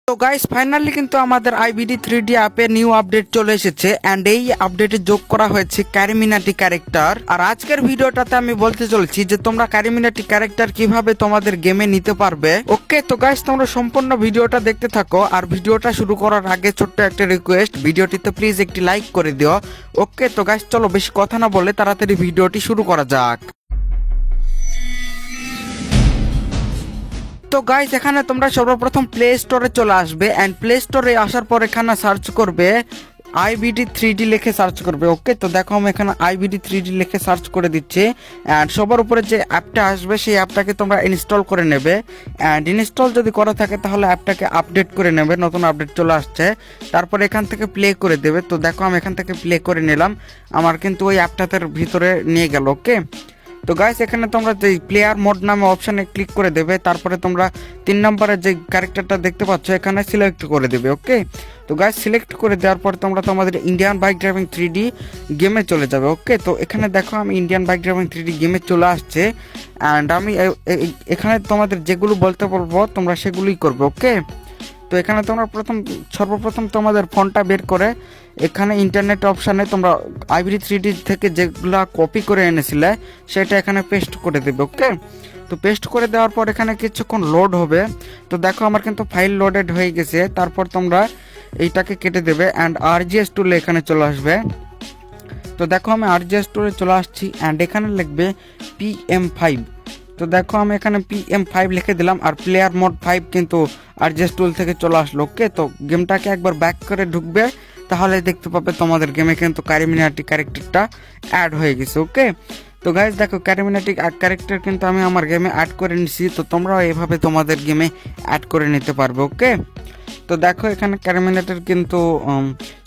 তো guys finally কিন্তু আমাদের আইবিডি 3D অ্যাপে নিউ আপডেট চলে এসেছে এন্ড এই আপডেটে যোগ করা হয়েছে ক্যারিমিনাটি ক্যারেক্টার। আর আজকের ভিডিওটাতে আমি বলতে চলেছি যে তোমরা ক্যারিমিনাটি ক্যারেক্টার কিভাবে তোমাদের গেমে নিতে পারবে। ওকে, তো গাইস তোমরা সম্পূর্ণ ভিডিওটা দেখতে থাকো। আর ভিডিওটা শুরু করার আগে ছোট্ট একটা রিকোয়েস্ট, ভিডিওটিতে প্লিজ একটি লাইক করে দিও। ওকে, তো গাইস চলো বেশি কথা না বলে তাড়াতাড়ি ভিডিওটি শুরু করা যাক। তো গাইস এখানে তোমরা সর্বপ্রথম প্লে স্টোরে চলে আসবে এন্ড প্লে স্টোরে আসার পর এখানে সার্চ করবে আইবিডি 3D লিখে সার্চ করবে। ওকে, তো দেখো আমি এখানে আইবিডি 3D লিখে সার্চ করে দিচ্ছি এন্ড সবার উপরে যে অ্যাপটা আসবে সেই অ্যাপটাকে তোমরা ইনস্টল করে নেবে এন্ড ইনস্টল যদি করা থাকে তাহলে অ্যাপটাকে আপডেট করে নেবে, নতুন আপডেট চলে আসছে। তারপর এখান থেকে প্লে করে দেবে। তো দেখো আমি এখান থেকে প্লে করে নিলাম, আমার কিন্তু ওই অ্যাপটাতে ভিতরে নিয়ে গেল। ওকে, তো গাইস এখানে তোমরা যে প্লেয়ার মোড নামে অপশানে ক্লিক করে দেবে, তারপরে তোমরা 3 নম্বরের যে ক্যারেক্টারটা দেখতে পাচ্ছ এখানে সিলেক্ট করে দেবে। ওকে, তো গাইস সিলেক্ট করে দেওয়ার পর তোমরা তোমাদের ইন্ডিয়ান বাইক ড্রাইভিং 3D গেমে চলে যাবে। ওকে, তো এখানে দেখো আমি ইন্ডিয়ান বাইক ড্রাইভিং 3D গেমে চলে আসছে অ্যান্ড আমি এখানে তোমাদের যেগুলো বলতে বলবো তোমরা সেগুলোই করবে। ওকে, তো এখানে তোমরা সর্বপ্রথম তোমাদের ফোনটা বের করে এখানে ইন্টারনেট অপশানে তোমরা আইবিডি 3D থেকে যেগুলো কপি করে এনেছিলে সেটা এখানে পেস্ট করে দেবে। ওকে, তো পেস্ট করে দেওয়ার পর এখানে কিছুক্ষণ লোড হবে। তো দেখো আমার কিন্তু ফাইল লোডেড হয়ে গেছে। তারপর তোমরা এইটাকে কেটে দেবে অ্যান্ড আরজিএস টুলে এখানে চলে আসবে। তো দেখো আমি আরজিএস টুলে চলে আসছি অ্যান্ড এখানে লিখবে PM5। তো দেখো আমি এখানে PM5 লিখে দিলাম আর প্লেয়ার মোড 5 কিন্তু আরজিএস টুল থেকে চলে আসলো। ওকে, তো গেমটাকে একবার ব্যাক করে ঢুকবে, তাহলে দেখতে পাবে তোমাদের গেমে কিন্তু ক্যারিমিনাটি ক্যারেক্টারটা অ্যাড হয়ে গেছে। ওকে, তো গাইজ দেখো ক্যারিমিনাটি ক্যারেক্টার কিন্তু আমি আমার গেমে অ্যাড করে নিছি, তো তোমরাও এভাবে তোমাদের গেমে অ্যাড করে নিতে পারবে। ওকে, তো দেখো এখানে ক্যারিমিনাটির কিন্তু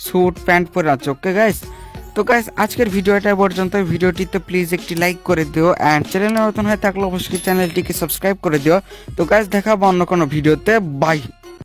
স্যুট প্যান্ট পরে আছে। ওকে গাইজ, তো গাইস আজকের ভিডিওটা পর্যন্ত। ভিডিওটিতে প্লিজ একটি লাইক করে দিও অ্যান্ড চ্যানেলে নতুন হয়ে থাকলে অবশ্যই চ্যানেলটিকে সাবস্ক্রাইব করে দিও। তো গাইস দেখাবো অন্য কোনো ভিডিওতে। বাই।